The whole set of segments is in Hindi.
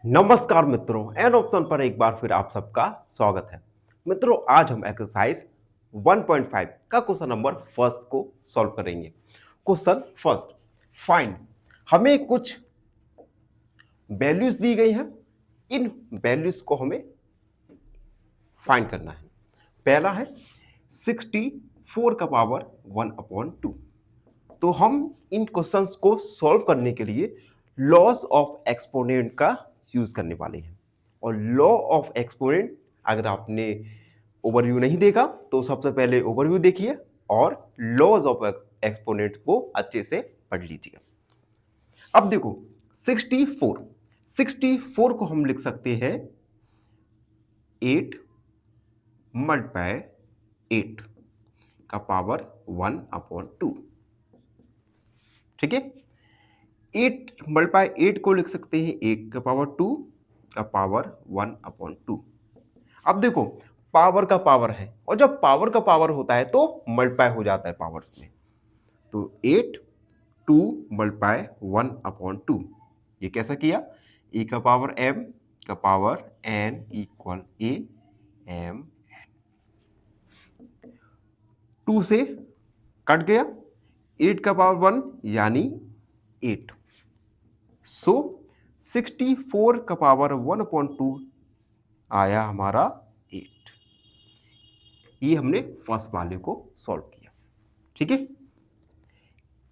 नमस्कार मित्रों, एन ऑप्शन पर एक बार फिर आप सबका स्वागत है। मित्रों, आज हम एक्सरसाइज 1.5 का क्वेश्चन नंबर फर्स्ट को सॉल्व करेंगे। Question first, find. हमें कुछ वैल्यूज दी गई हैं, इन वैल्यूज को हमें फाइंड करना है। पहला है 64 का पावर 1/2। तो हम इन क्वेश्चंस को सॉल्व करने के लिए लॉस ऑफ एक्सपोनेंट का यूज करने वाले हैं। और लॉ ऑफ एक्सपोनेंट अगर आपने ओवरव्यू नहीं देखा तो सबसे पहले ओवरव्यू देखिए और लॉज ऑफ एक्सपोनेंट को अच्छे से पढ़ लीजिए। अब देखो 64 को हम लिख सकते हैं 8 मल्टीप्लाई 8 का पावर 1/2। ठीक है, 8 मल्टीप्लाई 8 को लिख सकते हैं 8 का पावर 2 का पावर 1/2। अब देखो पावर का पावर है और जब पावर का पावर होता है तो मल्टीप्लाई हो जाता है पावर्स में। तो 8 2 मल्टीप्लाई 1/2, ये कैसा किया? ए का पावर m का power n equal a m। 2 से कट गया, 8 का पावर 1 यानी 8। सो 64 का पावर 1/2 आया हमारा 8। ये हमने फर्स्ट वाले को सॉल्व किया। ठीक है,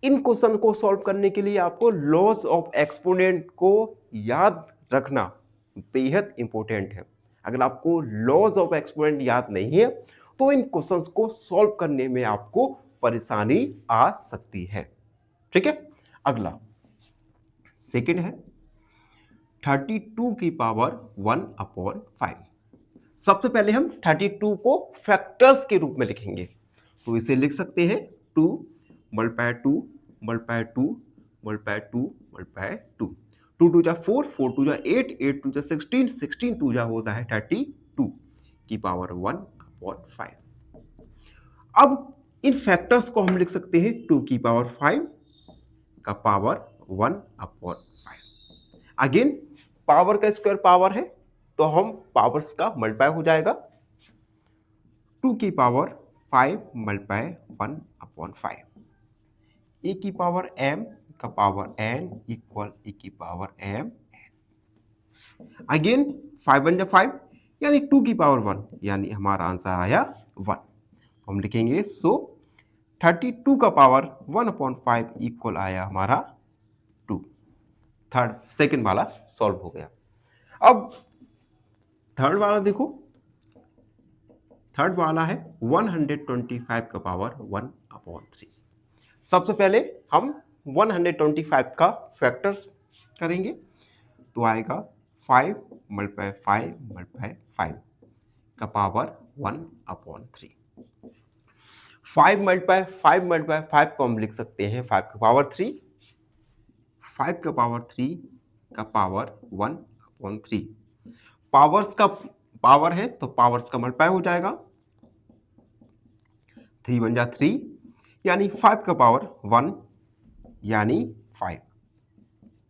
इन क्वेश्चन को सॉल्व करने के लिए आपको लॉज ऑफ एक्सपोनेंट को याद रखना बेहद इंपॉर्टेंट है। अगर आपको लॉज ऑफ एक्सपोनेंट याद नहीं है तो इन क्वेश्चंस को सॉल्व करने में आपको परेशानी आ सकती है। ठीक है, अगला सेकंड है 32 की पावर 1/5। सबसे पहले हम 32 को फैक्टर्स के रूप में लिखेंगे। तो इसे लिख सकते हैं 2 मल्टीप्लाई 2 मल्टीप्लाई 2 मल्टीप्लाई 2 मल्टीप्लाई 2। 2 2 जा 4, 4 2 जा 8, 8 2 जा 16, 16 2 जा होता है 32 की पावर 1/5। अब इन फैक्टर्स को हम लिख सकते हैं 2 की पावर 5 का पावर 1/5। अगेन पावर का स्क्वायर पावर है तो हम पावर्स का मल्टीप्लाई हो जाएगा। 2 की पावर 5 मल्टीप्लाई 1/5। ए की पावर m का पावर n इक्वल ए की पावर m। अगेन 5 1 5 यानी 2 की पावर 1 यानी हमारा आंसर आया 1। हम लिखेंगे सो 32 का पावर 1/5 इक्वल आया हमारा 2। थर्ड सेकंड वाला सॉल्व हो गया। अब थर्ड वाला देखो, थर्ड वाला है 125 का पावर 1/3। सबसे पहले हम 125 का फैक्टर्स करेंगे तो आएगा 5 मल्टीप्लाई 5 मल्टीप्लाई 5 का पावर 1/3। 5 मल्टीप्लाई 5 मल्टीप्लाई 5 को हम लिख सकते हैं 5 का पावर 3, 5 का पावर 3 का पावर 1/3। पावर्स का पावर है तो पावर्स का मल्टीप्लाई हो जाएगा। 3 1 जा 3 यानी 5 का पावर 1 यानी 5।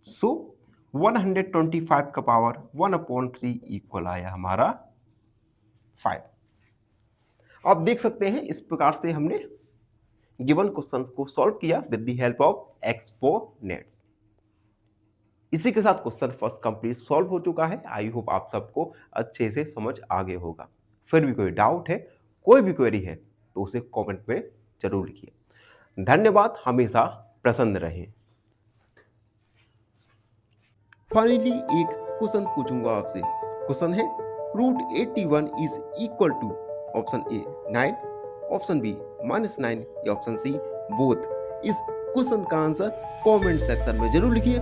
सो 125 का पावर 1/3 इक्वल आया हमारा 5। आप देख सकते हैं इस प्रकार से हमने गिवन क्वेश्चन को सॉल्व किया with the help of exponents. इसी के साथ क्वेश्चन फर्स्ट कंप्लीट सॉल्व हो चुका है। आई होप आप सबको अच्छे से समझ आ गया होगा। फिर भी कोई डाउट है, कोई भी क्वेरी है तो उसे कमेंट में जरूर लिखिए। धन्यवाद, हमेशा प्रसन्न रहें। फाइनली एक क्वेश्चन पूछूंगा आपसे। क्वेश्चन है √81 is equal to option A 9, option B -9 या ऑप्शन सी बोथ। इस क्वेश्चन का आंसर कमेंट सेक्शन में जरूर लिखिए